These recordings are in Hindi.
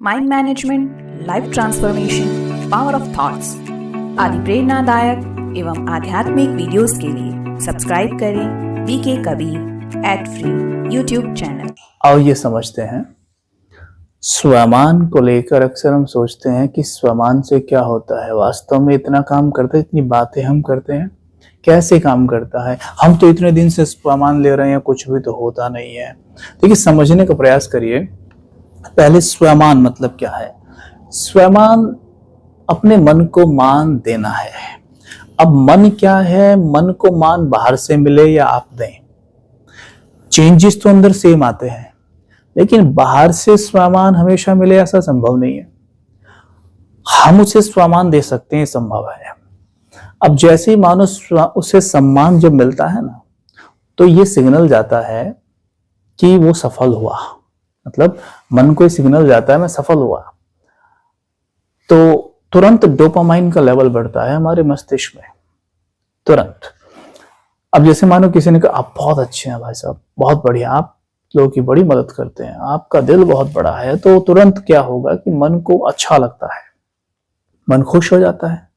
Mind management, life transformation, power of thoughts आदि प्रेरणादायक एवं आध्यात्मिक वीडियोस के लिए सब्सक्राइब करें VK Kabir @free YouTube channel. और ये समझते हैं स्वमान को लेकर अक्सर हम सोचते हैं कि स्वमान से क्या होता है। वास्तव में इतना काम करते हैं, इतनी बातें हम करते हैं, कैसे काम करता है। हम तो इतने दिन से स्वमान ले रहे हैं, कुछ भी तो होता नहीं है। देखिए, समझने का प्रयास करिए। पहले स्वमान मतलब क्या है। स्वमान अपने मन को मान देना है। अब मन क्या है, मन को मान बाहर से मिले या आप दें, चेंजेस तो अंदर सेम आते हैं, लेकिन बाहर से स्वमान हमेशा मिले ऐसा संभव नहीं है। हम उसे स्वमान दे सकते हैं, संभव है। अब जैसे ही मानो उसे सम्मान जब मिलता है ना, तो ये सिग्नल जाता है कि वो सफल हुआ। मतलब मन को सिग्नल जाता है मैं सफल हुआ, तो तुरंत डोपामाइन का लेवल बढ़ता है हमारे मस्तिष्क में, तुरंत। अब जैसे मानो किसी ने कहा आप बहुत अच्छे हैं भाई साहब, बहुत बढ़िया, आप लोगों की बड़ी मदद करते हैं, आपका दिल बहुत बड़ा है, तो तुरंत क्या होगा कि मन को अच्छा लगता है, मन खुश हो जाता है।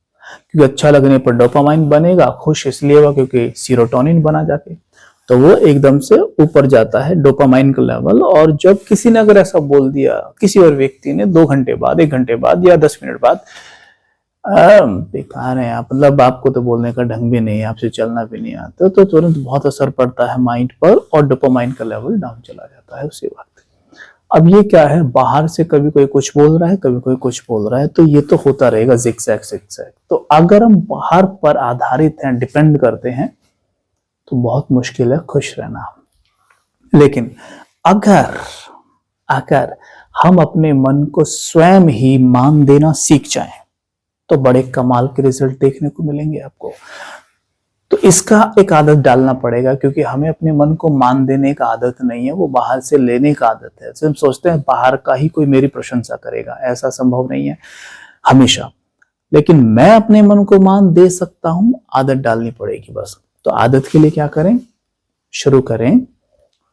क्योंकि अच्छा लगने पर डोपामाइन बनेगा। खुश इसलिए हुआ क्योंकि सीरोटोनिन बना जाके, तो वो एकदम से ऊपर जाता है डोपामाइन का लेवल। और जब किसी ने अगर ऐसा बोल दिया, किसी और व्यक्ति ने 2 घंटे बाद, 1 घंटे बाद या 10 मिनट बाद, बेकार है आप, मतलब आपको तो बोलने का ढंग भी नहीं है, आपसे चलना भी नहीं आता, तो तुरंत बहुत असर पड़ता है माइंड पर और डोपामाइन का लेवल डाउन चला जाता है उसी वक्त। अब ये क्या है, बाहर से कभी कोई कुछ बोल रहा है, कभी कोई कुछ बोल रहा है, तो ये तो होता रहेगा जिगजैग जिगजैग। तो अगर हम बाहर पर आधारित हैं, डिपेंड करते हैं, तो बहुत मुश्किल है खुश रहना। लेकिन अगर हम अपने मन को स्वयं ही मान देना सीख जाएं, तो बड़े कमाल के रिजल्ट देखने को मिलेंगे आपको। तो इसका एक आदत डालना पड़ेगा, क्योंकि हमें अपने मन को मान देने का आदत नहीं है, वो बाहर से लेने का आदत है। हम सोचते हैं बाहर का ही कोई मेरी प्रशंसा करेगा, ऐसा संभव नहीं है हमेशा। लेकिन मैं अपने मन को मान दे सकता हूं, आदत डालनी पड़ेगी बस। तो आदत के लिए क्या करें, शुरू करें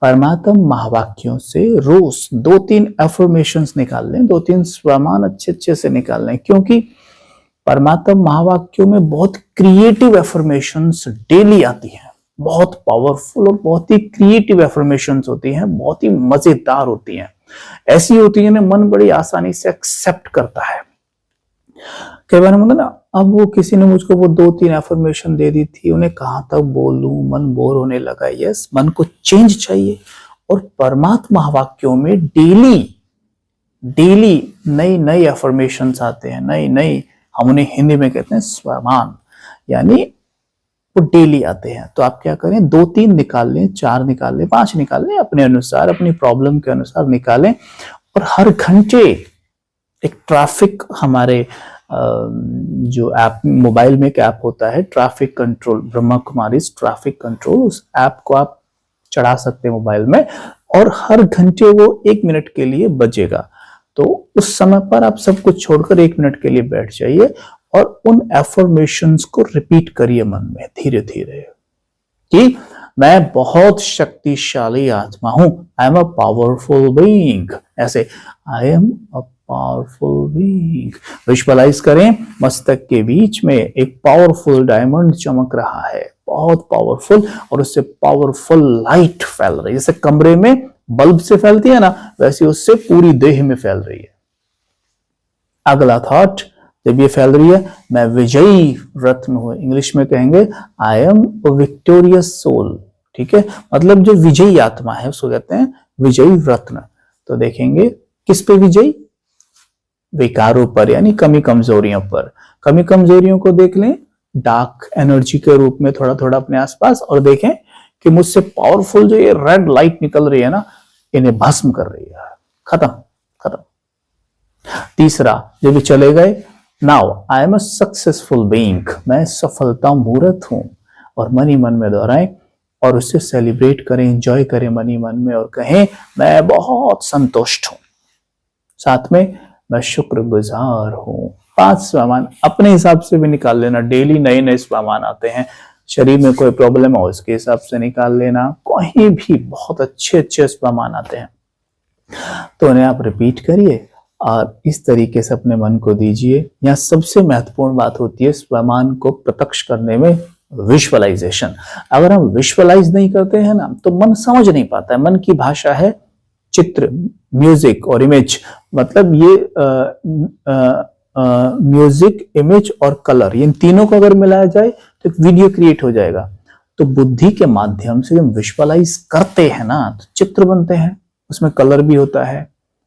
परमात्म महावाक्यों से रोज 2-3 एफर्मेशंस निकाल लें, 2-3 स्वमान अच्छे से निकाल लें। क्योंकि परमात्म महावाक्यों में बहुत क्रिएटिव एफर्मेशंस डेली आती हैं, बहुत पावरफुल और बहुत ही क्रिएटिव एफर्मेशंस होती हैं, बहुत ही मजेदार होती हैं, ऐसी होती है ना मन बड़ी आसानी से एक्सेप्ट करता है। कई बार मतलब ना, अब वो किसी ने मुझको वो 2-3 एफर्मेशन दे दी थी, उन्हें कहां तक बोलूं, मन बोर होने लगा। यस, मन को चेंज चाहिए। और परमात्मा महावाक्यों में डेली नई एफर्मेशंस आते हैं, नई हम उन्हें हिंदी में कहते हैं स्वमान, यानी वो डेली आते हैं। तो आप क्या करें, 2-3 निकाल लें, 4 निकाल लें, 5 निकाल लें, अपने अनुसार, अपनी प्रॉब्लम के अनुसार निकालें। और हर घंटे एक ट्रैफिक, हमारे जो ऐप मोबाइल में एक ऐप होता है traffic control, Brahma Kumari traffic control, उस ऐप को आप चढ़ा सकते हैं मोबाइल में, और हर घंटे वो 1 मिनट के लिए बजेगा। तो उस समय पर आप सब कुछ छोड़कर 1 मिनट के लिए बैठ जाइए और उन एफर्मेशंस को रिपीट करिए मन में धीरे धीरे कि मैं बहुत शक्तिशाली आत्मा हूं, I am a powerful being. ऐसे I am a powerful being visualize करें। मस्तक के बीच में एक पावरफुल डायमंड चमक रहा है, बहुत पावरफुल, और उससे पावरफुल लाइट फैल रही है। जैसे कमरे में बल्ब से फैलती है ना, वैसे उससे पूरी देह में फैल रही है। अगला थॉट जब ये फैल रही है, मैं विजयी रत्न हूं, इंग्लिश में कहेंगे आई एम अ विक्टोरियस सोल। ठीक है, मतलब जो विजयी आत्मा है उसको कहते हैं विजयी रत्न। तो देखेंगे किस पे विजयी, विकारों पर, यानी कमी कमजोरियों पर। कमी कमजोरियों को देख लें डार्क एनर्जी के रूप में थोड़ा थोड़ा अपने आसपास, और देखें कि मुझसे पावरफुल जो ये रेड लाइट निकल रही है ना, इन्हें भस्म कर रही है। खत्म। तीसरा जब भी चले गए, now I am a successful being, मैं सफलता मूर्त हूं। और मन ही मन में दोहराएं और उससे सेलिब्रेट करें, एंजॉय करें मन ही मन में, और कहें मैं बहुत संतुष्ट हूं। साथ में मैं शुक्रगुजार हूं। 5 स्वमान अपने हिसाब से भी निकाल लेना, डेली नए स्वमान आते हैं। शरीर में कोई प्रॉब्लम हो उसके हिसाब से निकाल लेना, कहीं भी बहुत अच्छे स्वमान आते हैं, तो उन्हें आप रिपीट करिए और इस तरीके से अपने मन को दीजिए। यहाँ सबसे महत्वपूर्ण बात होती है स्वमान को प्रत्यक्ष करने में विजुअलाइजेशन। अगर हम विजुअलाइज नहीं करते हैं ना तो मन समझ नहीं पाता है। मन की भाषा है चित्र, म्यूजिक और इमेज। मतलब ये म्यूजिक, इमेज और कलर, इन तीनों को अगर मिलाया जाए तो एक वीडियो क्रिएट हो जाएगा। तो बुद्धि के माध्यम से जब विजुअलाइज करते हैं ना तो चित्र बनते हैं, उसमें कलर भी होता है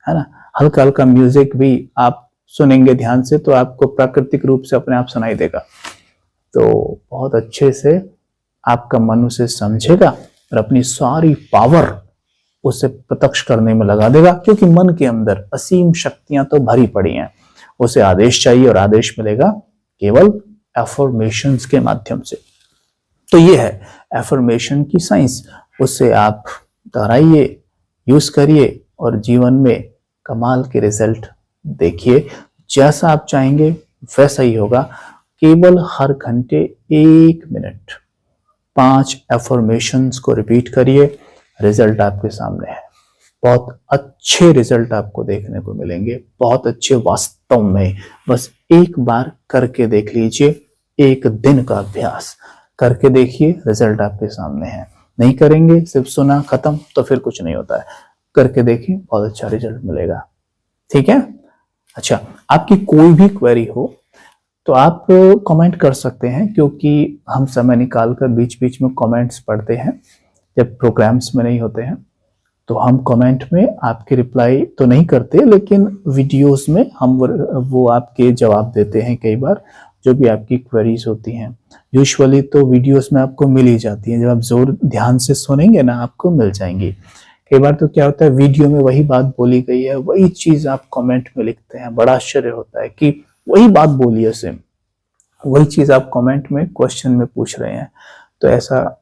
ना, हल्का हल्का म्यूजिक भी आप सुनेंगे ध्यान से तो आपको प्राकृतिक रूप से अपने आप सुनाई देगा। तो बहुत अच्छे से आपका मन उसे समझेगा और अपनी सारी पावर उसे प्रत्यक्ष करने में लगा देगा, क्योंकि मन के अंदर असीम शक्तियां तो भरी पड़ी हैं। उसे आदेश चाहिए और आदेश मिलेगा केवल एफर्मेशंस के माध्यम से। तो ये है एफर्मेशन की साइंस। उसे आप दोहराइए, यूज करिए और जीवन में कमाल के रिजल्ट देखिए। जैसा आप चाहेंगे वैसा ही होगा। केवल हर घंटे 1 मिनट 5 एफर्मेशंस को रिपीट करिए, रिजल्ट आपके सामने है। बहुत अच्छे रिजल्ट आपको देखने को मिलेंगे, बहुत अच्छे वास्तव में। बस एक बार करके देख लीजिए, 1 दिन का अभ्यास करके देखिए, रिजल्ट आपके सामने है। नहीं करेंगे, सिर्फ सुना खत्म, तो फिर कुछ नहीं होता है। करके देखिए, बहुत अच्छा रिजल्ट मिलेगा। ठीक है। अच्छा, आपकी कोई भी क्वेरी हो तो आप कमेंट कर सकते हैं, क्योंकि हम समय निकालकर बीच बीच में कमेंट्स पढ़ते हैं जब प्रोग्राम्स में नहीं होते हैं। तो हम कमेंट में आपके रिप्लाई तो नहीं करते, लेकिन वीडियोस में हम वो आपके जवाब देते हैं कई बार, जो भी आपकी क्वेरीज होती हैं। यूजुअली तो वीडियोस में आपको मिल ही जाती हैं, जब आप जोर ध्यान से सुनेंगे ना आपको मिल जाएंगी। कई बार तो क्या होता है, वीडियो में वही बात बोली गई है, वही चीज आप कमेंट में लिखते हैं। बड़ा आश्चर्य होता है कि वही बात बोली है सेम, वही चीज आप कमेंट में क्वेश्चन में पूछ रहे हैं। तो ऐसा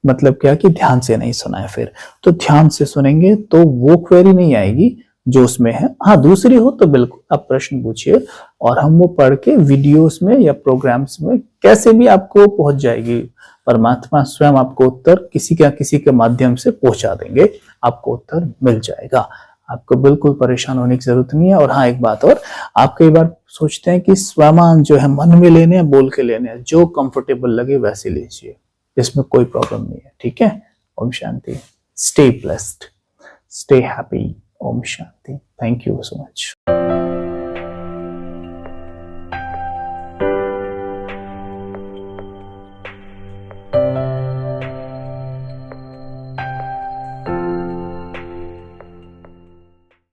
मतलब क्या कि ध्यान से नहीं सुना है। फिर तो ध्यान से सुनेंगे तो वो क्वेरी नहीं आएगी जो उसमें है। हाँ, दूसरी हो तो बिल्कुल आप प्रश्न पूछिए और हम वो पढ़ के वीडियोस में या प्रोग्राम्स में कैसे भी आपको पहुंच जाएगी। परमात्मा स्वयं आपको उत्तर किसी के माध्यम से पहुंचा देंगे, आपको उत्तर मिल जाएगा। आपको बिल्कुल परेशान होने की जरूरत नहीं है। और हाँ, एक बात और, आप कई बार सोचते हैं कि स्वमान जो है मन में लेने हैं, बोल के लेने हैं, जो कंफर्टेबल लगे वैसे लीजिए, इसमें कोई प्रॉब्लम नहीं है। ठीक है। ओम शांति। Stay blessed, stay happy. ओम शांति। Thank you so much.